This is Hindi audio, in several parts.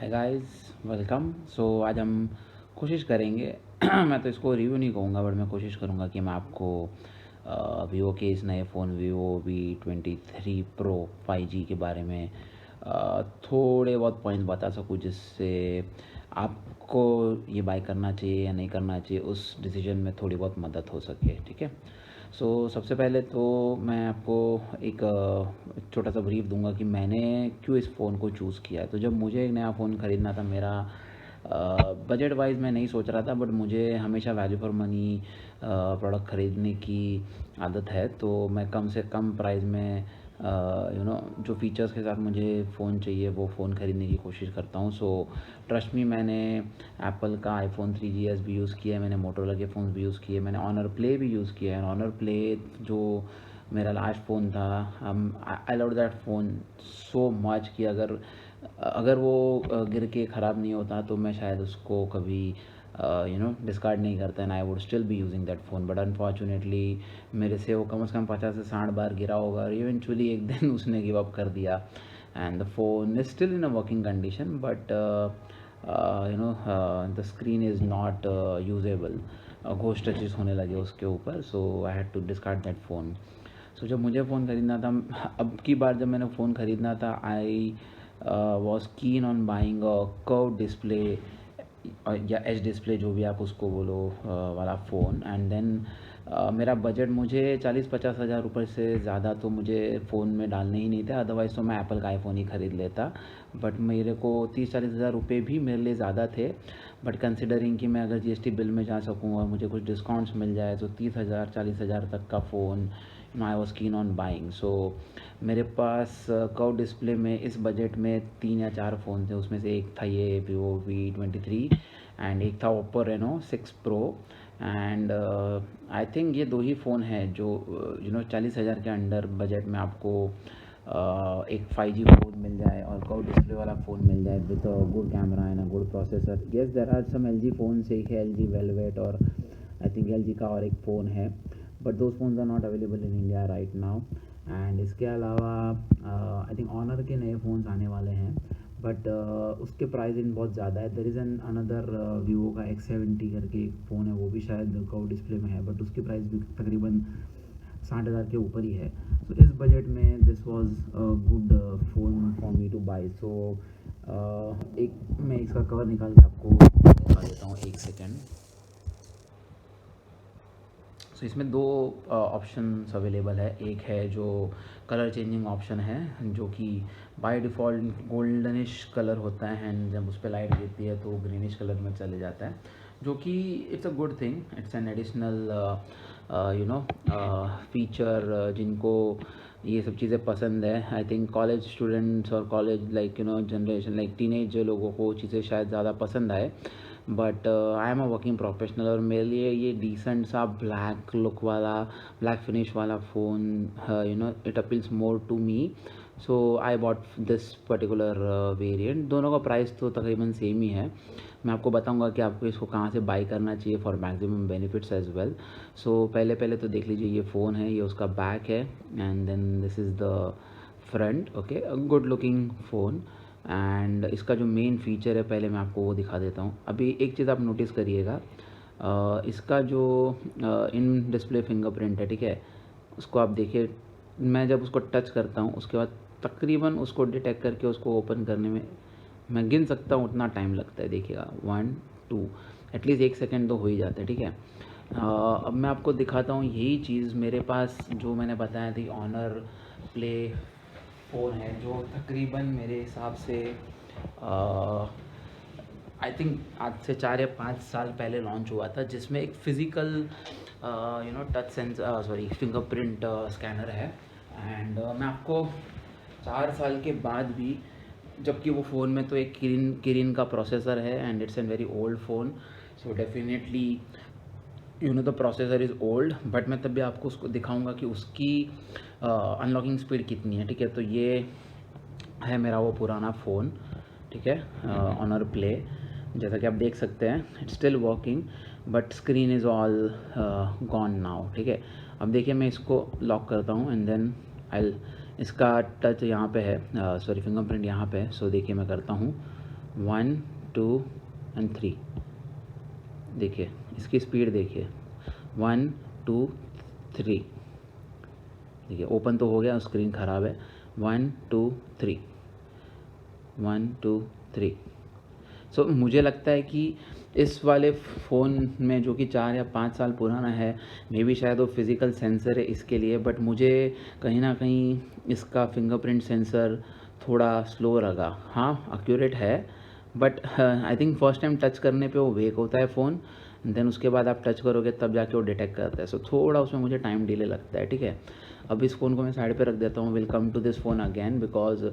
Hi guys, welcome. सो आज हम कोशिश करेंगे मैं तो इसको रिव्यू नहीं कहूँगा, बट मैं कोशिश करूँगा कि मैं आपको वीवो के इस नए phone Vivo V23 Pro 5G के बारे में थोड़े बहुत पॉइंट्स बता सकूँ, जिससे आपको ये बाय करना चाहिए या नहीं करना चाहिए उस डिसीजन में थोड़ी बहुत मदद हो सके। ठीक है। सबसे पहले तो मैं आपको एक छोटा सा ब्रीफ दूंगा कि मैंने क्यों इस फ़ोन को चूज़ किया है। तो जब मुझे एक नया फ़ोन ख़रीदना था, मेरा बजट वाइज मैं नहीं सोच रहा था, बट मुझे हमेशा वैल्यू फॉर मनी प्रोडक्ट ख़रीदने की आदत है। तो मैं कम से कम प्राइस में जो फीचर्स के साथ मुझे फ़ोन चाहिए वो फ़ोन ख़रीदने की कोशिश करता हूँ। ट्रस्ट मी, मैंने एप्पल का iPhone 3GS भी यूज़ किया है, मैंने मोटोरोला के फ़ोन भी यूज़ किए, मैंने ऑनर प्ले भी यूज़ किया है। ऑनर प्ले जो मेरा लास्ट फ़ोन था, I love that phone so much कि अगर वो गिर के ख़राब नहीं होता तो मैं शायद उसको कभी डिस्कार्ड नहीं करता, and I would still be using that phone. But unfortunately मेरे से वो कम से कम 50 से 60 बार गिरा होगा, और इवेंचुअली एक दिन उसने गिव अप कर दिया, and the phone is still in a working condition, but the screen is not usable. Ghost touches होने लगे उसके ऊपर, so I had to discard that phone. जब मुझे फ़ोन ख़रीदना था, अब की बार जब मैंने फ़ोन ख़रीदना था, I was keen on buying a curve display या एच डिस्प्ले, जो भी आप उसको बोलो, वाला फ़ोन। एंड देन मेरा बजट, मुझे 40-50 हज़ार रुपये से ज़्यादा तो मुझे फ़ोन में डालने ही नहीं थे, अदरवाइज़ तो मैं एप्पल का आईफ़ोन ही ख़रीद लेता। बट मेरे को 30-40 हज़ार रुपये भी मेरे लिए ज़्यादा थे। बट कंसिडरिंग कि मैं अगर जीएसटी बिल में जा सकूँ और मुझे कुछ डिस्काउंट्स मिल जाए, तो 30,000 40,000 तक का phone I was keen on buying. मेरे पास कर्व डिस्प्ले में इस बजट में 3 या 4 फ़ोन थे। उसमें से एक था ये Vivo V23, एंड एक था Oppo Reno 6 Pro। And I think ये दो ही फ़ोन हैं जो 40,000 के अंडर बजट में आपको एक 5G फ़ोन मिल जाए और कर्व डिस्प्ले वाला फ़ोन मिल जाए with a good camera and a good processor. Yes, there are some LG phones, एक है LG Velvet, और आई थिंक LG का और एक फ़ोन है, but those phones are not available in India right now. And इसके अलावा आई थिंक ऑनर के नए फ़ोन्स आने वाले हैं, बट उसके प्राइसिंग बहुत ज़्यादा है। There is an another Vivo का X70 करके एक फ़ोन है, वो भी शायद कर्व डिस्प्ले में है, बट उसकी प्राइस भी तकरीबन 60,000 के ऊपर ही है। इस बजट में this was good phone for me two by. एक मैं इसका कवर निकाल के आपको दिखा देता हूँ, एक सेकेंड। इसमें दो ऑप्शंस अवेलेबल है। एक है जो कलर चेंजिंग ऑप्शन है, जो कि बाय डिफ़ॉल्ट गोल्डनिश कलर होता है, एंड जब उस पर लाइट गिरती है तो ग्रीनिश कलर में चले जाता है, जो कि it's a good thing, it's an additional feature जिनको ये सब चीज़ें पसंद है। आई थिंक कॉलेज स्टूडेंट्स और कॉलेज जनरेशन टीनेज लोगों को चीज़ें शायद ज़्यादा पसंद आए, but I am a working professional, और मेरे लिए ये डिसेंट सा ब्लैक लुक वाला, ब्लैक फिनिश वाला phone it appeals more to me. I bought this particular variant. दोनों का प्राइस तो तकरीबन सेम ही है। मैं आपको बताऊंगा कि आपको इसको कहाँ से बाई करना चाहिए for maximum benefits as well. पहले तो देख लीजिए, ये फ़ोन है, ये उसका बैक है, and then this is the front. Okay, good looking phone. And इसका जो मेन फ़ीचर है, पहले मैं आपको वो दिखा देता हूँ। अभी एक चीज़ आप नोटिस करिएगा, इसका जो इन डिस्प्ले फिंगरप्रिंट है, ठीक है, उसको आप देखिए। मैं जब उसको टच करता हूँ, उसके बाद तकरीबन उसको डिटेक्ट करके उसको ओपन करने में मैं गिन सकता हूँ उतना टाइम लगता है। देखिएगा, 1 2 एटलीस्ट 1 सेकेंड तो हो ही जाता है। ठीक है। अब मैं आपको दिखाता हूँ यही चीज़ मेरे पास, जो मैंने बताया थी ऑनर प्ले फ़ोन है, जो तकरीबन मेरे हिसाब से आई थिंक आज से 4 या 5 साल पहले लॉन्च हुआ था, जिसमें एक फ़िज़िकल टच फिंगरप्रिंट स्कैनर है। एंड मैं आपको 4 साल के बाद भी, जबकि वो फ़ोन में तो एक किरिन का प्रोसेसर है, and it's N very old phone, so definitely the processor is old, but मैं तब भी आपको उसको दिखाऊंगा कि उसकी अनलॉकिंग स्पीड कितनी है। ठीक है। तो ये है मेरा वो पुराना फ़ोन, ठीक है, ऑनर प्ले। जैसा कि आप देख सकते हैं, it's still working, but screen is all gone now. ठीक है। अब देखिए, मैं इसको लॉक करता हूँ, एंड देन इसका टच यहाँ पे है, फिंगरप्रिंट यहाँ पे है। देखिए मैं करता हूँ, 1 2 एंड 3। देखिए इसकी स्पीड देखिए, 1 2 3। देखिए ओपन तो हो गया, स्क्रीन ख़राब है। 1 2 3, 1 2 3। सो मुझे लगता है कि इस वाले फ़ोन में जो कि 4 या 5 साल पुराना है, मे बी शायद वो फिज़िकल सेंसर है इसके लिए, बट मुझे कहीं ना कहीं इसका फिंगरप्रिंट सेंसर थोड़ा स्लो लगा। हाँ एक्यूरेट है, but I think first time touch करने पे वो वेक होता है फ़ोन, देन उसके बाद आप टच करोगे तब जाके वो डिटेक्ट करता है। सो थोड़ा उसमें मुझे टाइम डिले लगता है, ठीक है। अब इस फ़ोन को मैं साइड पे रख देता हूँ, will come to this phone again, because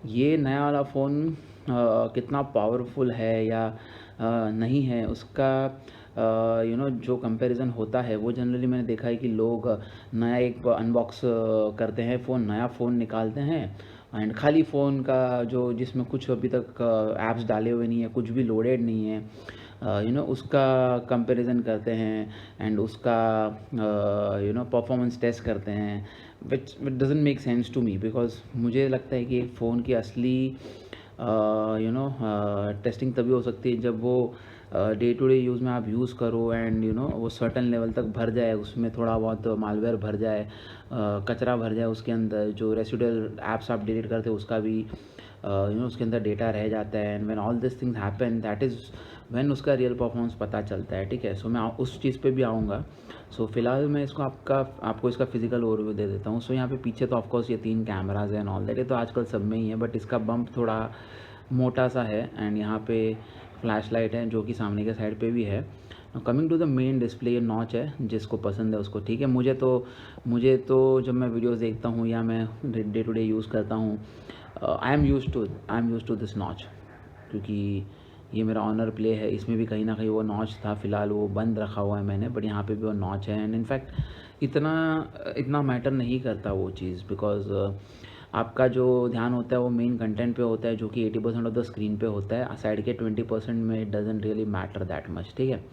ये नया वाला फ़ोन कितना पावरफुल है या नहीं है उसका जो कंपैरिजन होता है वो जनरली मैंने देखा है कि लोग नया एक अनबॉक्स करते हैं फ़ोन, नया फ़ोन निकालते हैं एंड खाली फ़ोन का जो जिसमें कुछ अभी तक ऐप्स डाले हुए नहीं है, कुछ भी लोडेड नहीं है, उसका कंपैरिजन करते हैं एंड उसका परफॉर्मेंस टेस्ट करते हैं, which doesn't make sense to me, because मुझे लगता है कि एक फ़ोन की असली टेस्टिंग तभी हो सकती है जब वो डे टू डे यूज़ में आप यूज़ करो एंड वो सर्टन लेवल तक भर जाए, उसमें थोड़ा बहुत मालवेयर भर जाए, कचरा भर जाए उसके अंदर, जो रेसिडुअल ऐप्स आप डिलीट करते हो उसका भी उसके अंदर डेटा रह जाता है, and when all this things happen that is when उसका रियल परफॉर्मेंस पता चलता है, ठीक है। सो मैं उस चीज़ पे भी आऊँगा। सो फिलहाल मैं इसको आपको इसका फिजिकल ओवरव्यू दे देता हूँ। सो यहाँ पे पीछे तो ऑफकोर्स ये 3 कैमराज हैं एंड ऑल दैट, ये तो आजकल सब में ही है, बट इसका बम्प थोड़ा मोटा सा है एंड यहाँ पे फ्लैश लाइट है जो कि सामने के साइड पे भी है। Coming to the main display, ये नॉच है, जिसको पसंद है उसको ठीक है। मुझे तो जब मैं वीडियोस देखता हूँ या मैं डे टू डे यूज़ करता हूँ, I am use to this notch, क्योंकि ये मेरा ऑनर प्ले है, इसमें भी कहीं ना कहीं वो नॉच था, फ़िलहाल वो बंद रखा हुआ है मैंने, बट यहाँ पे भी वो नॉच है एंड इनफैक्ट इतना मैटर नहीं करता वो चीज़, बिकॉज आपका जो ध्यान होता है वो मेन कंटेंट पे होता है, जो कि 80% ऑफ द स्क्रीन पे होता है, साइड के 20% में it doesn't really matter that much, ठीक है।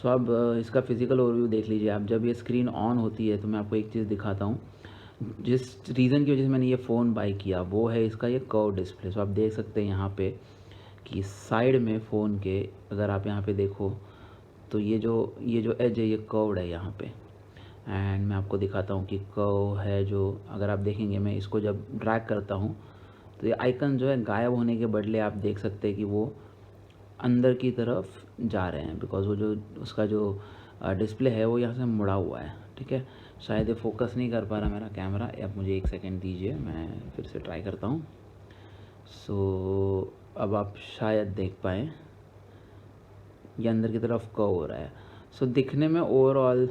सो अब इसका फिजिकल ओवरव्यू देख लीजिए आप। जब ये स्क्रीन ऑन होती है तो मैं आपको एक चीज़ दिखाता हूँ, जिस रीज़न की वजह से मैंने ये फ़ोन बाई किया वो है इसका ये कर्व डिस्प्ले। सो आप देख सकते हैं यहाँ पे कि साइड में फ़ोन के, अगर आप यहाँ पे देखो तो ये जो एज है ये कर्व्ड है यहाँ पे, एंड मैं आपको दिखाता हूँ कि कर्व है जो, अगर आप देखेंगे मैं इसको जब ड्रैग करता हूँ तो ये आइकन जो है गायब होने के बदले आप देख सकते हैं कि वो अंदर की तरफ जा रहे हैं, बिकॉज वो जो उसका जो डिस्प्ले है वो यहाँ से मुड़ा हुआ है, ठीक है। शायद ये फोकस नहीं कर पा रहा मेरा कैमरा, अब मुझे एक सेकेंड दीजिए, मैं फिर से ट्राई करता हूँ। सो अब आप शायद देख पाएँ ये अंदर की तरफ कर्व हो रहा है। सो दिखने में ओवरऑल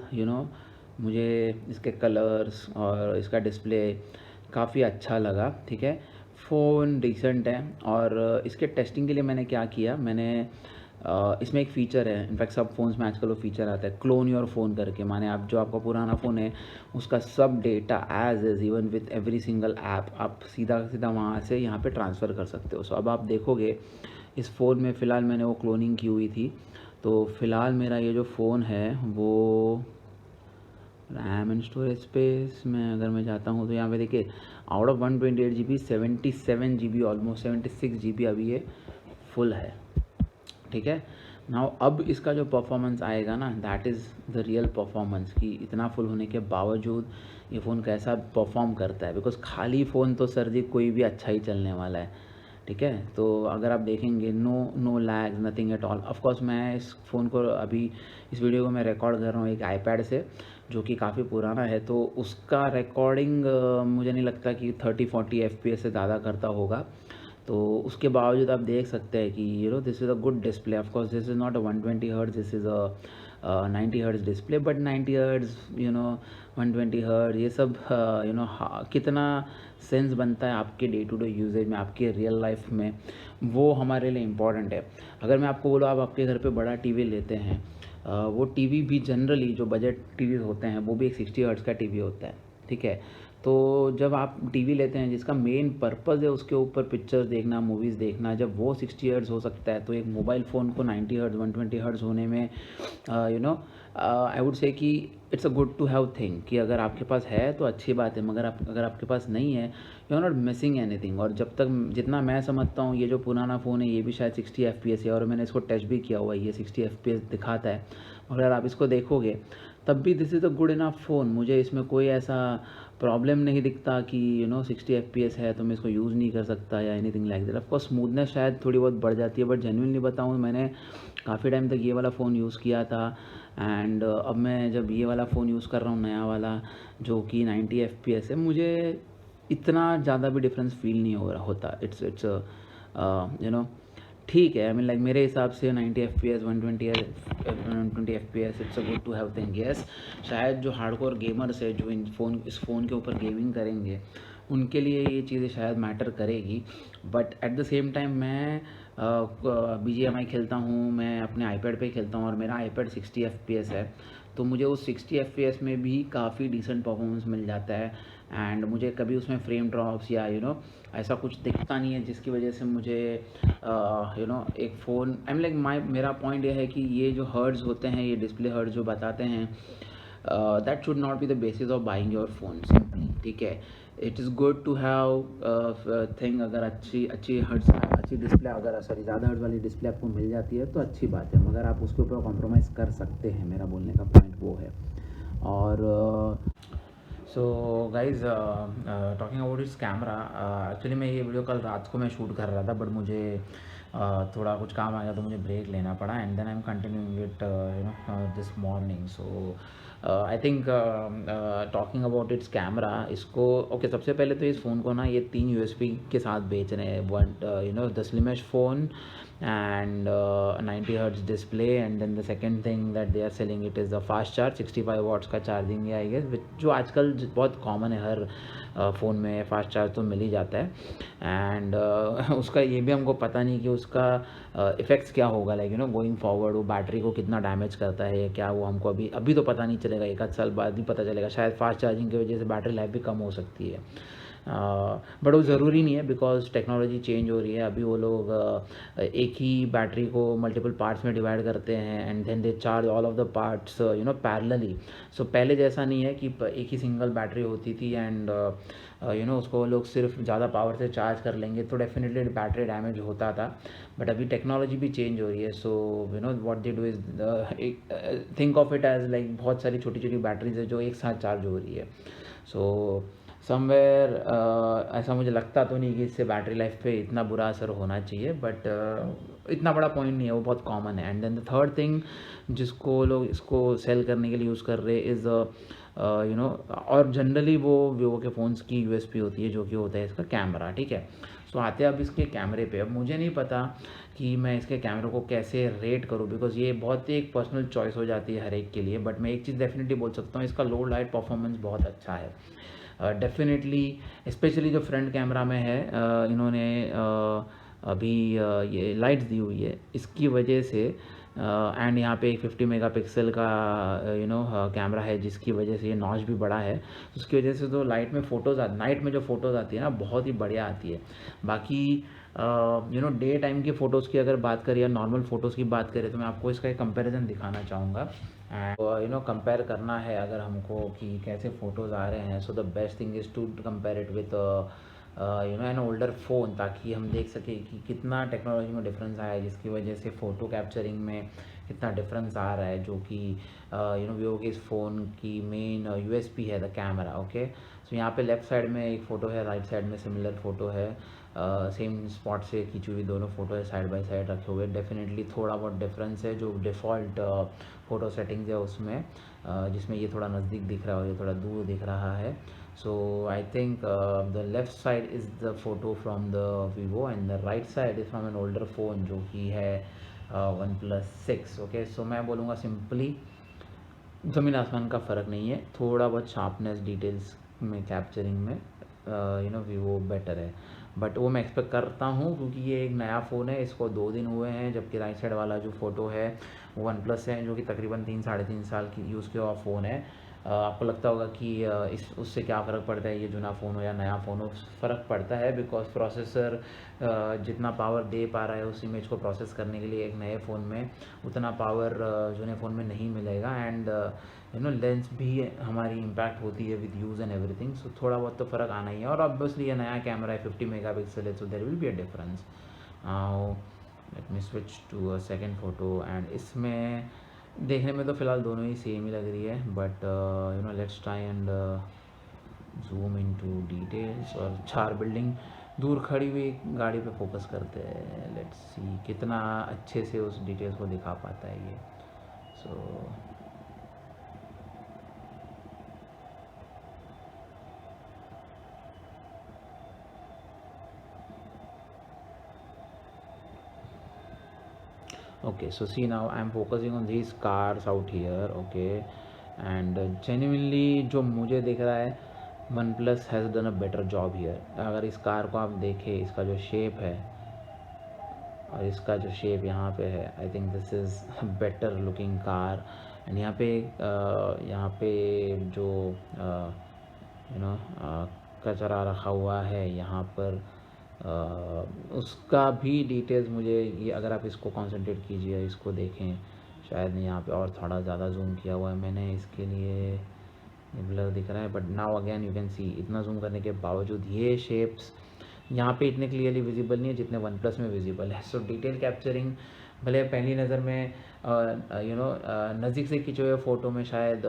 मुझे इसके कलर्स और इसका डिस्प्ले काफ़ी अच्छा लगा, ठीक है। फ़ोन डिसेंट है, और इसके टेस्टिंग के लिए मैंने क्या किया, मैंने इसमें एक फ़ीचर है, इनफैक्ट सब फ़ोन्स में आजकल वो फ़ीचर आता है, क्लोन योर फ़ोन करके, माने आप जो आपका पुराना फ़ोन है उसका सब data as is even with every single app आप सीधा सीधा वहाँ से यहाँ पे ट्रांसफ़र कर सकते हो। सो अब आप देखोगे इस फ़ोन में फ़िलहाल मैंने वो क्लोनिंग की हुई थी, तो फ़िलहाल मेरा ये जो फ़ोन है वो रैम एंड स्टोरेज स्पेस में अगर मैं जाता हूँ तो यहाँ पे देखिए out of 128 GB 77 GB almost 76 GB अभी ये फुल है, ठीक है। नाउ अब इसका जो परफॉर्मेंस आएगा ना, that is the real performance, कि इतना फुल होने के बावजूद ये फ़ोन कैसा परफॉर्म करता है, बिकॉज खाली फ़ोन तो सर जी कोई भी अच्छा ही चलने वाला है, ठीक है। तो अगर आप देखेंगे no lag nothing at all. Of course मैं इस फ़ोन को अभी इस वीडियो को मैं रिकॉर्ड कर रहा हूँ एक आईपैड से, जो कि काफ़ी पुराना है, तो उसका रिकॉर्डिंग मुझे नहीं लगता कि 30-40 FPS से ज़्यादा करता होगा। तो उसके बावजूद आप देख सकते हैं कि this is a good display. Of course this is not a 120 hertz, this is a 90 hertz display, but 90 hertz 120 hertz ये सब कितना सेंस बनता है आपके डे टू डे यूजेज में, आपके रियल लाइफ में, वो हमारे लिए इम्पॉर्टेंट है। अगर मैं आपको बोलूँ आप आपके घर पे बड़ा टीवी लेते हैं, वो टीवी भी जनरली जो बजट टीवी होते हैं वो भी एक 60 हर्ट्ज का टीवी होता है, ठीक है। तो जब आप टीवी लेते हैं जिसका मेन पर्पज़ है उसके ऊपर पिक्चर्स देखना, मूवीज़ देखना, जब वो 60 हर्ट्ज़ हो सकता है तो एक मोबाइल फ़ोन को 90 हर्ट्ज़ 120 हर्ट्ज़ होने में you know I would say कि it's a good to have thing कि अगर आपके पास है तो अच्छी बात है, मगर अगर आपके पास नहीं है you are not missing anything. और जब तक जितना मैं समझता हूँ ये जो पुराना फ़ोन है ये भी शायद 60 FPS है, और मैंने इसको टच भी किया हुआ है, ये 60 FPS दिखाता है। मगर अगर आप इसको देखोगे तब भी this is a good enough phone. मुझे इसमें कोई ऐसा प्रॉब्लम नहीं दिखता कि 60 FPS है तो मैं इसको यूज़ नहीं कर सकता या anything like that. Of course smoothness शायद थोड़ी बहुत बढ़ जाती है, बट जेन्युइनली बताऊँ मैंने काफ़ी टाइम तक ये वाला फ़ोन यूज़ किया था, एंड अब मैं जब ये वाला फ़ोन यूज़ कर रहा हूँ नया वाला जो कि 90 FPS है, मुझे इतना ज़्यादा भी डिफरेंस फ़ील नहीं हो रहा होता। इट्स यू नो ठीक है, आई मीन लाइक मेरे हिसाब से 90 FPS 120 FPS it's a good to have thing. Yes, शायद जो हार्डकोर गेमर्स है जो इस फ़ोन के ऊपर गेमिंग करेंगे उनके लिए ये चीज़ें शायद मैटर करेगी, but at the same time मैं BGMI खेलता हूँ, मैं अपने आईपैड पे खेलता हूँ और मेरा आईपैड 60 FPS है, तो मुझे उस 60 FPS में भी काफ़ी डिसेंट परफॉर्मेंस मिल जाता है, एंड मुझे कभी उसमें फ्रेम ड्रॉप्स या ऐसा कुछ दिखता नहीं है जिसकी वजह से मुझे एक फ़ोन आई एम लाइक मेरा पॉइंट यह है कि ये जो हर्ट्ज़ होते हैं, ये डिस्प्ले हर्ट्ज़ जो बताते हैं, that should not be the basis of buying your phone simply. ठीक है, it is good to have thing, अगर अच्छी हर्ट्ज़ अच्छी डिस्प्ले, अगर सॉरी ज़्यादा हर्ट्ज़ वाली डिस्प्ले आपको मिल जाती है तो अच्छी बात है, मगर आप उसके ऊपर कॉम्प्रोमाइज़ कर सकते हैं, मेरा बोलने का पॉइंट वो है। और so guys talking about its camera, actually मैं ये वीडियो कल रात को मैं शूट कर रहा था, बट मुझे थोड़ा कुछ काम आ गया तो मुझे ब्रेक लेना पड़ा, and then I am continuing it this morning. So I think talking about its camera, इसको ओके सबसे पहले तो इस फ़ोन को ना ये 3 USB के साथ बेच रहे हैं, one the slimmest phone and 90 hertz display, and then the second thing that they are selling it is the fast charge 65 watts का चार्जिंग है आई गेस, जो आजकल बहुत कॉमन है, हर फ़ोन में फास्ट चार्ज तो मिल ही जाता है, एंड उसका ये भी हमको पता नहीं कि उसका इफ़ेक्ट्स क्या होगा, लाइक गोइंग फॉरवर्ड वो बैटरी को कितना डैमेज करता है या क्या, वो हमको अभी तो पता नहीं चलेगा, 1 आध साल बाद ही पता चलेगा, शायद फास्ट चार्जिंग की वजह से बैटरी लाइफ भी कम हो सकती है, बट वो ज़रूरी नहीं है बिकॉज टेक्नोलॉजी चेंज हो रही है। अभी वो लोग एक ही बैटरी को मल्टीपल पार्ट्स में डिवाइड करते हैं, and then they charge all of the parts parallelly. सो पहले जैसा नहीं है कि एक ही सिंगल बैटरी होती थी, एंड उसको लोग सिर्फ ज़्यादा पावर से चार्ज कर लेंगे तो डेफिनेटली बैटरी डैमेज होता था, बट अभी टेक्नोलॉजी भी चेंज हो रही है। So what they do is think of it as like बहुत सारी छोटी छोटी बैटरीज है जो एक साथ चार्ज हो रही है। सो समवेयर ऐसा मुझे लगता तो नहीं कि इससे बैटरी लाइफ पे इतना बुरा असर होना चाहिए, बट इतना बड़ा पॉइंट नहीं है, वो बहुत कॉमन है। And then the third thing जिसको लोग इसको सेल करने के लिए यूज़ कर रहे इज़ और जनरली वो वीवो के फ़ोन्स की USP होती है जो कि होता है इसका कैमरा। ठीक है, सो आते हैं अब इसके कैमरे पे। अब मुझे नहीं पता कि मैं इसके कैमरे को कैसे रेट करूँ, बिकॉज ये बहुत ही एक पर्सनल चॉइस हो जाती है हर एक के लिए, बट मैं एक चीज़ डेफिनेटली बोल सकता हूँ, इसका लो लाइट परफॉर्मेंस बहुत अच्छा है डेफिनेटली, स्पेशली जो फ्रंट कैमरा में है इन्होंने अभी ये लाइट्स दी हुई है इसकी वजह से, एंड यहाँ पे 50 मेगापिक्सल का कैमरा है जिसकी वजह से ये नॉच भी बड़ा है, उसकी वजह से तो लाइट में फ़ोटोज़ नाइट में जो फ़ोटोज़ आती है ना बहुत ही बढ़िया आती है। बाकी डे टाइम की फ़ोटोज़ की अगर बात करें या नॉर्मल फ़ोटोज़ की बात करें तो मैं आपको इसका एक कंपैरिजन दिखाना चाहूँगा, एंड कंपेयर करना है अगर हमको कि कैसे फ़ोटोज़ आ रहे हैं। So the best thing is to compare it with an older phone, ताकि हम देख सकें कि कितना टेक्नोलॉजी में डिफरेंस आया है जिसकी वजह से फ़ोटो कैप्चरिंग में कितना डिफरेंस आ रहा है, जो कि वीवो के इस फ़ोन की मेन USP है द कैमरा। ओके, सो यहाँ पे लेफ़्ट साइड में एक फ़ोटो है, राइट साइड में सिमिलर फ़ोटो है, सेम स्पॉट से खींची हुई दोनों फ़ोटो है साइड बाय साइड रखे हुए। डेफिनेटली थोड़ा बहुत डिफरेंस है, जो डिफ़ॉल्ट फ़ोटो सेटिंग्स है उसमें जिसमें ये थोड़ा नज़दीक दिख रहा है और ये थोड़ा दूर दिख रहा है। So I think the left side is the photo from the Vivo and the right side is from an older phone जो कि है OnePlus 6। ओके, सो मैं बोलूँगा सिंपली ज़मीन आसमान का फ़र्क नहीं है, थोड़ा बहुत शार्पनेस डिटेल्स में कैप्चरिंग में वीवो बेटर है, बट वो मैं एक्सपेक्ट करता हूँ क्योंकि ये एक नया फ़ोन है, इसको 2 दिन हुए हैं, जबकि राइट साइड वाला जो फ़ोटो है वो OnePlus है जो कि तकरीबन 3 साढ़े 3 साल की यूज़ किया हुआ फ़ोन है। आपको लगता होगा कि इस उससे क्या फ़र्क पड़ता है, ये जुना फ़ोन हो या नया फ़ोन हो, फ़र्क पड़ता है बिकॉज़ प्रोसेसर जितना पावर दे पा रहा है उस इमेज को प्रोसेस करने के लिए एक नए फ़ोन में उतना पावर जुने फ़ोन में नहीं मिलेगा। एंड लेंस भी हमारी इम्पैक्ट होती है विद यूज़ एंड एवरीथिंग, सो थोड़ा बहुत तो फ़र्क आना ही है। और ऑब्वियसली ये नया कैमरा है, 50 मेगापिक्सल है, so there will be a difference. Let me switch to a second photo. And इसमें देखने में तो फ़िलहाल दोनों ही सेम ही लग रही है, but let's try and zoom into details. और 4 बिल्डिंग दूर खड़ी हुई गाड़ी पे फोकस करते हैं, लेट्स सी कितना अच्छे से उस डिटेल्स को दिखा पाता है ये। सो okay, so see, now I'm focusing on these cars out here, okay, and genuinely जो मुझे दिख रहा है one plus has done a better job here. अगर इस कार को आप देखें, इसका जो शेप है और इसका जो शेप यहाँ पे है, I think this is better looking car. And यहाँ पे जो कचरा रखा हुआ है यहाँ पर, उसका भी डिटेल्स मुझे ये, अगर आप इसको कंसंट्रेट कीजिए, इसको देखें, शायद यहाँ पे और थोड़ा ज़्यादा जूम किया हुआ है मैंने, इसके लिए ये ब्लर दिख रहा है। But now again you can see, इतना जूम करने के बावजूद ये शेप्स यहाँ पे इतने क्लियरली विजिबल नहीं है जितने वन प्लस में विजिबल है। सो डिटेल कैप्चरिंग भले पहली नज़र में नज़दीक से खींचे हुए फ़ोटो में शायद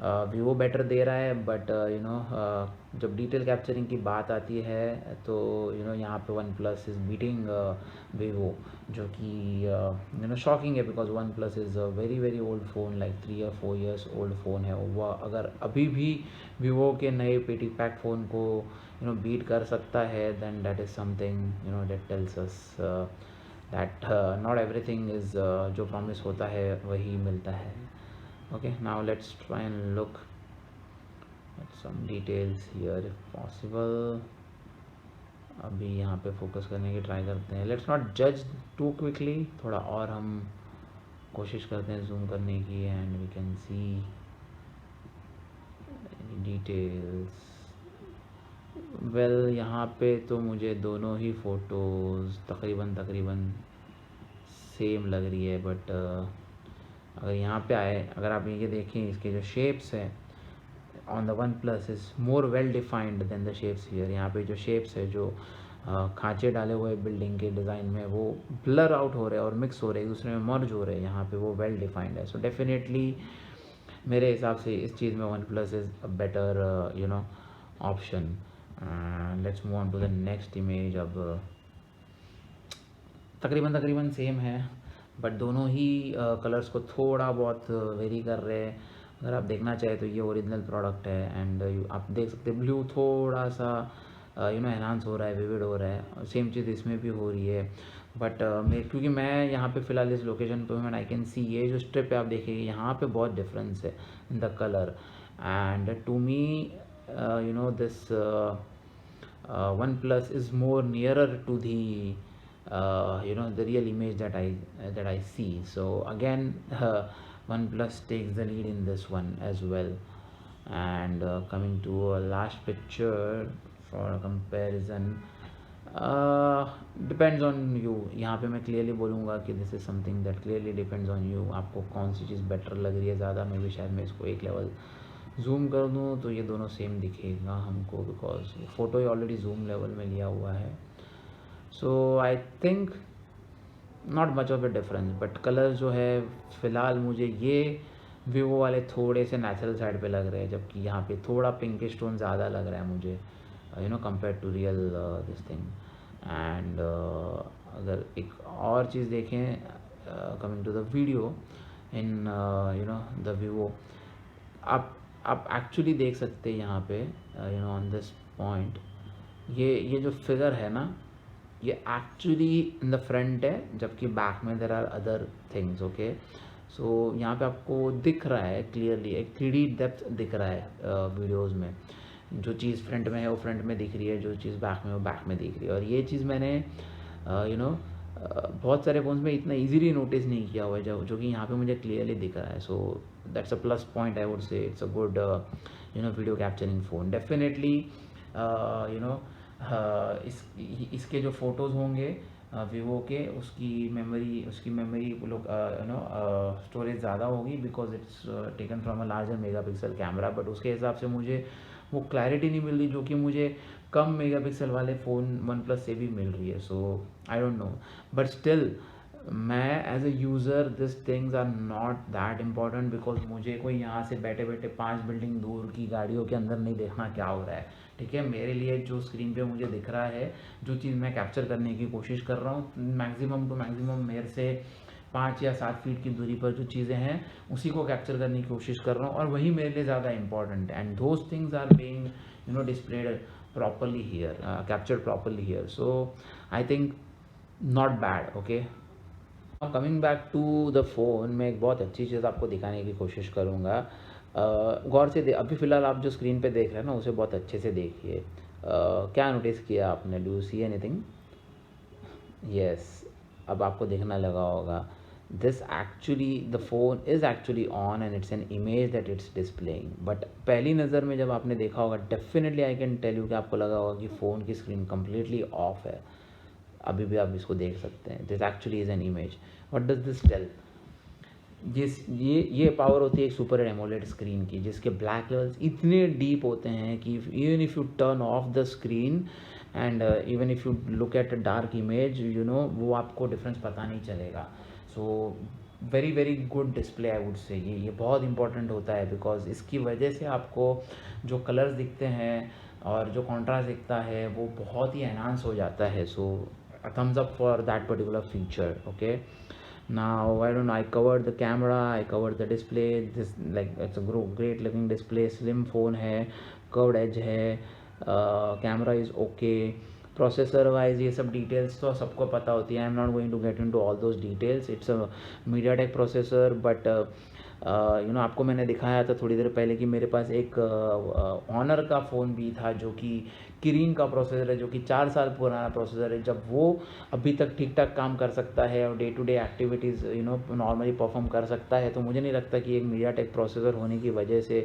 वीवो बेटर दे रहा है, बट जब डिटेल कैप्चरिंग की बात आती है तो यहाँ पे one plus is beating Vivo, जो कि शॉकिंग है because one plus is a very very old phone, like 3 or 4 years old phone है वह। अगर अभी भी वीवो के नए पेटी पैक फ़ोन को बीट कर सकता है, then that is something that tells us that not everything is जो प्रॉमिस होता है वही मिलता है। Okay, now let's try and look at some details here if possible. अभी यहाँ पे फोकस करने की ट्राई करते हैं, लेट्स नॉट जज टू क्विकली, थोड़ा और हम कोशिश करते हैं जूम करने की, and we can see details. Well यहाँ पे तो मुझे दोनों ही फ़ोटोज़ तकरीबन सेम लग रही है, बट अगर यहाँ पे आए, अगर आप ये देखें, इसके जो शेप्स हैं on the OnePlus is more well defined than the shapes here. यहाँ पे जो शेप्स है, जो खांचे डाले हुए बिल्डिंग के डिज़ाइन में, वो ब्लर आउट हो रहे हैं और मिक्स हो रहे हैं, एक दूसरे में मर्ज हो रहे हैं, यहाँ पे वो वेल डिफाइंड है। सो डेफिनेटली मेरे हिसाब से इस चीज़ में OnePlus is a better option. Let's move on to the next image. अब तकरीबन सेम है, बट दोनों ही कलर्स को थोड़ा बहुत वेरी कर रहे हैं। अगर आप देखना चाहें तो ये ओरिजिनल प्रोडक्ट है, एंड आप देख सकते हैं ब्लू थोड़ा सा एनहांस हो रहा है, विविड हो रहा है। सेम चीज़ इसमें भी हो रही है, बट क्योंकि मैं यहाँ पे फ़िलहाल इस लोकेशन पे हूँ, आई कैन सी ये जो स्ट्रिप है आप देखिए, यहाँ पे बहुत डिफरेंस है in the colour. And to me this OnePlus is more nearer to the the real image that I see. So again, OnePlus takes the lead in this one as well. And coming to a last picture for a comparison, depends on you. यहाँ पे मैं क्लियरली बोलूँगा कि this is something that clearly depends on you. आपको कौन सी चीज़ बेटर लग रही है ज़्यादा। मे भी शायद मैं इसको एक लेवल जूम कर दूँ तो ये दोनों सेम दिखेगा हमको, बिकॉज फ़ोटो ही ऑलरेडी जूम लेवल में लिया हुआ है। So I think not much of a difference, but colour जो है फ़िलहाल मुझे ये वीवो वाले थोड़े से नेचुरल साइड पे लग रहे हैं, जबकि यहाँ पे थोड़ा पिंकिश टोन ज़्यादा लग रहा है मुझे, compare to real this thing. And अगर एक और चीज़ देखें, coming to the video in the Vivo, आप एक्चुअली देख सकते हैं यहाँ पे ऑन दिस पॉइंट, ये जो फिगर है ना, ये एक्चुअली इन द फ्रंट है, जबकि बैक में there are other things. Okay, so यहाँ पे आपको दिख रहा है क्लियरली, एक 3D डेप्थ दिख रहा है वीडियोस में। जो चीज़ फ्रंट में है वो फ्रंट में दिख रही है, जो चीज़ बैक में वो बैक में दिख रही है। और ये चीज़ मैंने बहुत सारे फ़ोन्स में इतना ईज़िली नोटिस नहीं किया हुआ है जो कि यहाँ पे मुझे क्लियरली दिख रहा है। So that's a plus point, I would से it's a good video capturing phone definitely. इसके जो फ़ोटोज़ होंगे वीवो के, उसकी मेमोरी लोग स्टोरेज ज़्यादा होगी because it's taken from a larger megapixel camera, but उसके हिसाब से मुझे वो क्लैरिटी नहीं मिल रही जो कि मुझे कम मेगापिक्सल वाले फ़ोन वन प्लस से भी मिल रही है। So I don't know, but still मैं as a user this things are not that important because मुझे कोई यहाँ से बैठे बैठे 5 बिल्डिंग दूर की गाड़ियों के अंदर नहीं देखना क्या हो रहा है। ठीक है, मेरे लिए जो स्क्रीन पे मुझे दिख रहा है, जो चीज़ मैं कैप्चर करने की कोशिश कर रहा हूँ, मैक्सिमम टू मैक्सिमम मेरे से 5 या 7 फीट की दूरी पर जो चीज़ें हैं उसी को कैप्चर करने की कोशिश कर रहा हूँ, और वही मेरे लिए ज़्यादा इंपॉर्टेंट है। And those things are being displayed properly here, captured properly here. So I think not bad. Okay, now coming back to the phone, मैं एक बहुत अच्छी चीज़ आपको दिखाने की कोशिश करूँगा। गौर से अभी फ़िलहाल आप जो स्क्रीन पे देख रहे हैं ना, उसे बहुत अच्छे से देखिए। क्या नोटिस किया आपने? Do you see anything? Yes, अब आपको दिखना लगा होगा। This actually the phone is actually on and it's an image that it's displaying. But पहली नज़र में जब आपने देखा होगा, definitely I can tell you कि आपको लगा होगा कि फ़ोन की स्क्रीन कम्प्लीटली ऑफ है। अभी भी आप इसको देख सकते हैं। This actually is an image. What does this tell? ये पावर होती है एक सुपर एमोलेड स्क्रीन की, जिसके ब्लैक लेवल्स इतने डीप होते हैं कि even if U turn off the screen and even if you look at a dark image, वो आपको डिफरेंस पता नहीं चलेगा। So very very good display, I would से। ये बहुत इंपॉर्टेंट होता है बिकॉज इसकी वजह से आपको जो कलर्स दिखते हैं और जो कॉन्ट्रास्ट दिखता है वो बहुत ही एनहांस हो जाता है। सो Thums up for that particular feature. Okay, now I don't know, I covered the camera, I covered the display. This, like, it's a great looking display, slim phone है, curved edge है, camera is okay, processor wise ये सब details तो सबको पता होती है। I'm not going to get into all those details. It's a MediaTek processor, but आपको मैंने दिखाया था थोड़ी देर पहले कि मेरे पास एक ऑनर का फ़ोन भी था जो कि किरीन का प्रोसेसर है, जो कि 4 साल पुराना प्रोसेसर है। जब वो अभी तक ठीक ठाक काम कर सकता है और day to day activities normally perform कर सकता है, तो मुझे नहीं लगता कि एक मीडियाटेक प्रोसेसर होने की वजह से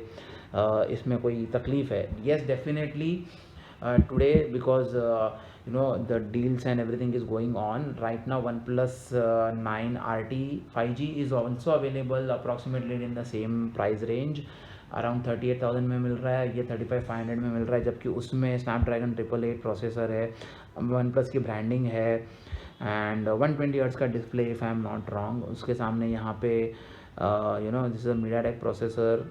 इसमें कोई तकलीफ़ है। Yes, definitely today because the deals and everything is going on right now. OnePlus 9 RT 5G is also available approximately in the same price range, around 38,000 में मिल रहा है। ये 35,500 में मिल रहा है, जबकि उसमें स्नैपड्रैगन 888 प्रोसेसर है, OnePlus की ब्रांडिंग है एंड 120 हर्ट्ज़ का display, if I am not wrong. उसके सामने यहाँ पे this is a MediaTek processor.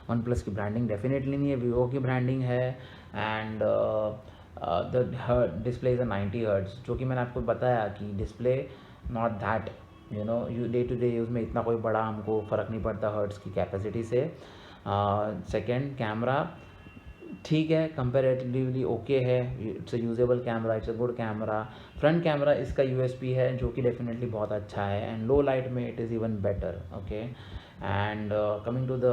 OnePlus की ब्रांडिंग डेफिनेटली नहीं है, Vivo की ब्रांडिंग है। And the display is a 90 hertz, जो कि मैंने आपको बताया कि display not that you day to day use में इतना कोई बड़ा हमको फ़र्क नहीं पड़ता हर्ट्ज़ की कैपेसिटी से। सेकेंड, कैमरा ठीक है, कंपेरेटिवली ओके है, it's a usable camera, it's a good camera. Front camera इसका यूएसपी है जो कि डेफिनेटली बहुत अच्छा है, एंड लो लाइट में it is even better. Okay, and coming to the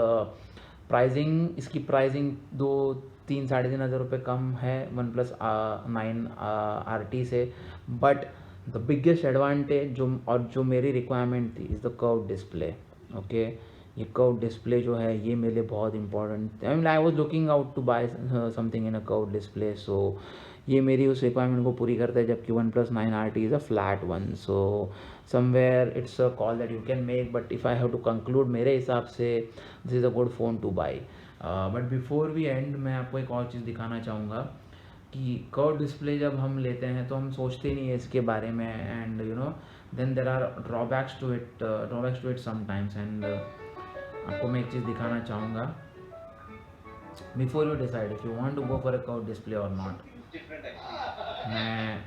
pricing, इसकी प्राइजिंग 2-3 साढ़े 3 हज़ार रुपये कम है OnePlus 9 RT से। बट द बिगेस्ट एडवांटेज जो मेरी रिक्वायरमेंट थी is the curve display. Okay, ये कर्व डिस्प्ले जो है ये मेरे लिए बहुत important, I was looking out to buy something in a curve display. So ये मेरी उस रिक्वायरमेंट को पूरी करता है, जबकि OnePlus 9 RT is a flat one. So somewhere it's a call that you can make, but if I have to conclude, मेरे हिसाब से this is a good phone to buy. But before we end, मैं आपको एक और चीज़ दिखाना चाहूँगा कि कर्व डिस्प्ले जब हम लेते हैं तो हम सोचते नहीं है इसके बारे में, and then there are drawbacks to it sometimes. And आपको मैं एक चीज़ दिखाना चाहूँगा before you decide if you want to go for a curve display और नॉट। मैं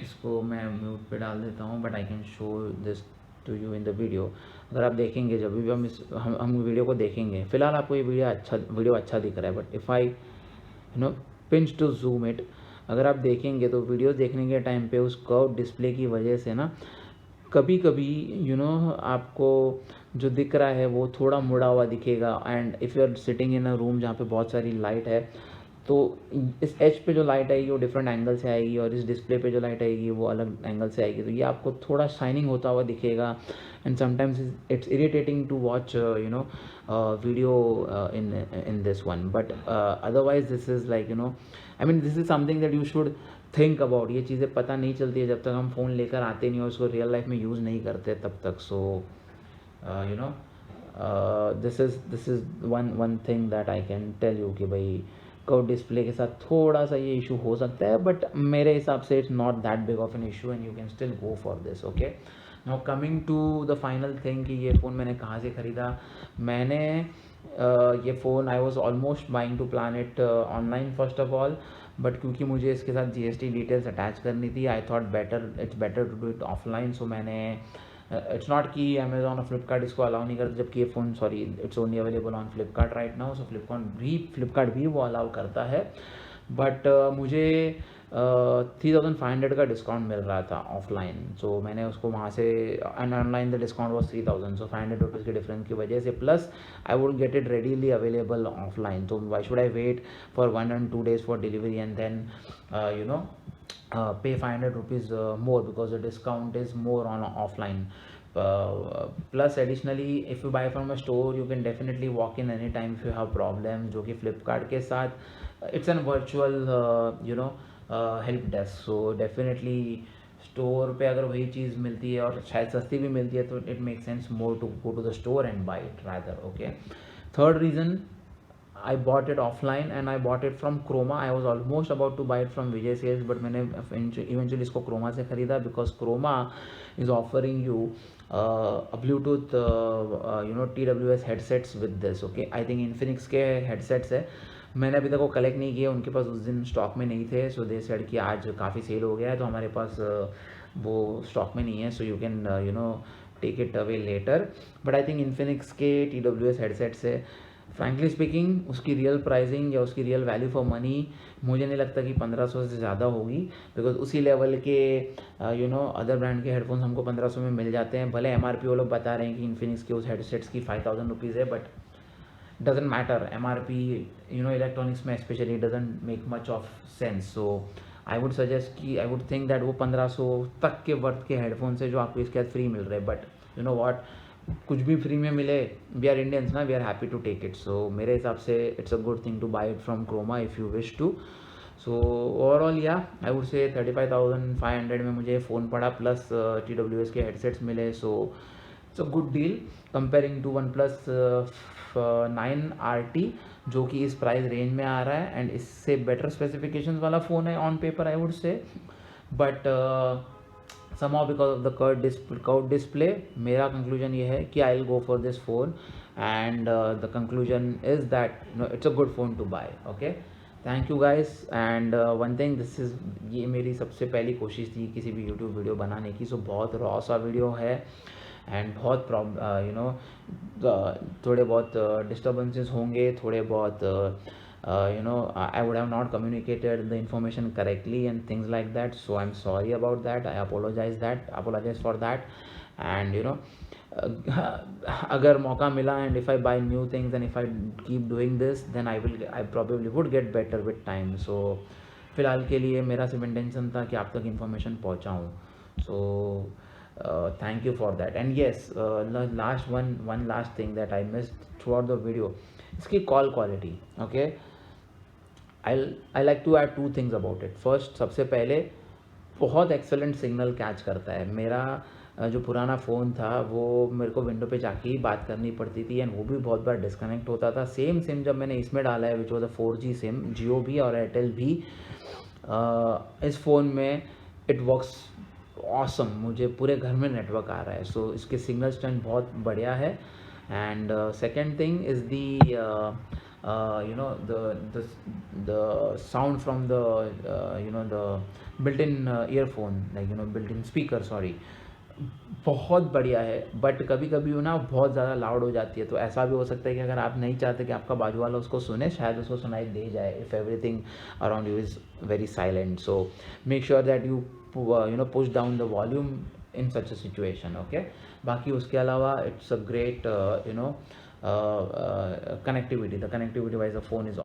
इसको मैं म्यूट पे डाल देता हूँ, but I can show this to you in the video. अगर आप देखेंगे, जब भी हम वीडियो को देखेंगे, फ़िलहाल आपको ये वीडियो अच्छा दिख रहा है, but if I pinch to zoom it, अगर आप देखेंगे तो वीडियो देखने के टाइम पे उस कर्व डिस्प्ले की वजह से ना कभी कभी आपको जो दिख रहा है वो थोड़ा मुड़ा हुआ दिखेगा। And if you are sitting in a room जहाँ पे बहुत सारी लाइट है, तो इस एज पे जो लाइट आएगी वो डिफरेंट एंगल से आएगी, और इस डिस्प्ले पे जो लाइट आएगी वो अलग एंगल से आएगी, तो ये आपको थोड़ा शाइनिंग होता हुआ दिखेगा. And sometimes it's irritating to watch video in this one, but otherwise this is like, I mean this is something that you should think about. ये चीज़ें पता नहीं चलती है जब तक हम फ़ोन लेकर आते नहीं और उसको रियल लाइफ में यूज़ नहीं करते तब तक. So this is one thing that I can tell you कि भाई कर्व डिस्प्ले के साथ थोड़ा सा ये इशू हो सकता है, बट मेरे हिसाब से it's not that big of an issue and you can still go for this. Okay, now coming to the final thing कि ये फ़ोन मैंने कहाँ से ख़रीदा. मैंने ये phone I was almost buying to plan it online first of all, but क्योंकि मुझे इसके साथ GST डिटेल्स अटैच करनी थी, I thought it's better to do it offline. So मैंने इट्स नॉट कि अमेजॉन और फ्लिपकार्ट इसको अलाउ नहीं करता, जबकि ये phone it's only available on Flipkart right now. So Flipkart भी वो अलाउ करता है, बट मुझे 3500 का डिस्काउंट मिल रहा था ऑफलाइन. सो मैंने उसको वहाँ से, and online the discount was 3000. सो 500 रुपीज़ के डिफरेंस की वजह से, plus I would get it readily available offline. तो why should I wait for 1 and 2 days for delivery and then pay 500 rupees more, because the discount is more on offline. Plus additionally, if you buy from a store, you can definitely walk in anytime if you have problems, जो कि फ्लिपकार्ट के साथ it's an virtual help desk. So definitely store पे अगर वही चीज़ मिलती है और शायद सस्ती भी मिलती है, तो it make sense more to go to the store and buy it rather. Okay, third reason, I bought it offline and I bought it from Chroma. I was almost about to buy it from Vijay Sales, but मैंने eventually इसको Chroma से ख़रीदा, because Chroma is offering you a Bluetooth TWS headsets with this. Okay, I think Infinix के headsets है. मैंने अभी तक वो कलेक्ट नहीं किया, उनके पास उस दिन स्टॉक में नहीं थे. सो दे सेड कि आज काफ़ी सेल हो गया है, तो हमारे पास वो स्टॉक में नहीं है. So you can take it away later. But I think Infinix के TWS headsets है, फ्रैंकली स्पीकिंग उसकी रियल प्राइसिंग या उसकी रियल वैल्यू फॉर मनी मुझे नहीं लगता कि 1500 से ज़्यादा होगी, बिकॉज उसी लेवल के अदर ब्रांड के हेडफोन्स हमको 1500 में मिल जाते हैं. भले MRP वो लोग बता रहे हैं कि इन्फिनिक्स के उस हेडसेट्स की 5000 रुपीज़ है, but doesn't matter. MRP electronics में specially doesn't make much of sense. So I would suggest कि आई वुड थिंक दैट वो 1500 तक के वर्थ के हेडफोन्स है जो आपको इसके साथ फ्री मिल रहे हैं. बट वॉट, कुछ भी फ्री में मिले, वी आर इंडियंस ना, we are happy to take it. So मेरे हिसाब से it's a good thing to buy it from Croma if you wish to. So overall या आई वुड से 35,500 में मुझे फ़ोन पड़ा, प्लस TWS के हेडसेट्स मिले. So it's a good deal comparing to OnePlus 9 RT, जो कि इस प्राइस रेंज में आ रहा है, एंड इससे बेटर स्पेसिफिकेशंस वाला फ़ोन है ऑन पेपर आई वुड से. But somehow because of the curved display, मेरा conclusion ये है कि I'll go for this phone, and the conclusion is that it's a good phone to buy. Okay, thank you guys. And one thing, ये मेरी सबसे पहली कोशिश थी किसी भी YouTube वीडियो बनाने की. सो बहुत रॉ सा वीडियो है, एंड बहुत थोड़े बहुत डिस्टर्बेंसेस होंगे, थोड़े बहुत I would have not communicated the information correctly and things like that. So I'm sorry about that. I apologize for that. And अगर मौका मिला, and if I buy new things and if I keep doing this, then I probably would get better with time. So फिलहाल के लिए मेरा सिर्फ इंटेंशन था कि आप तक information पहुँचाऊँ. So thank you for that. And yes, one last thing that I missed throughout the video, इसकी call quality. Okay, I like to add 2 things about it. First, सबसे पहले बहुत एक्सेलेंट सिग्नल कैच करता है. मेरा जो पुराना फ़ोन था वो मेरे को विंडो पे जाके ही बात करनी पड़ती थी, एंड वो भी बहुत बार डिस्कनेक्ट होता था. सेम सिम जब मैंने इसमें डाला है, which was a 4G SIM, जियो भी और एयरटेल भी, इस फ़ोन में इट वर्क्स ऑसम. मुझे पूरे घर में नेटवर्क आ रहा है. सो इसके सिग्नल स्ट्रेंथ बहुत बढ़िया है. And second thing is the sound from the the built-in earphone, like built-in speaker, sorry, बहुत बढ़िया है. बट कभी कभी बहुत ज़्यादा लाउड हो जाती है, तो ऐसा भी हो सकता है कि अगर आप नहीं चाहते कि आपका बाजू वाला उसको सुने, शायद उसको सुनाई दे जाए if everything around you is very silent. So make sure that you push down the volume in such a situation. Okay, बाकी उसके अलावा it's a great connectivity. The connectivity wise the phone is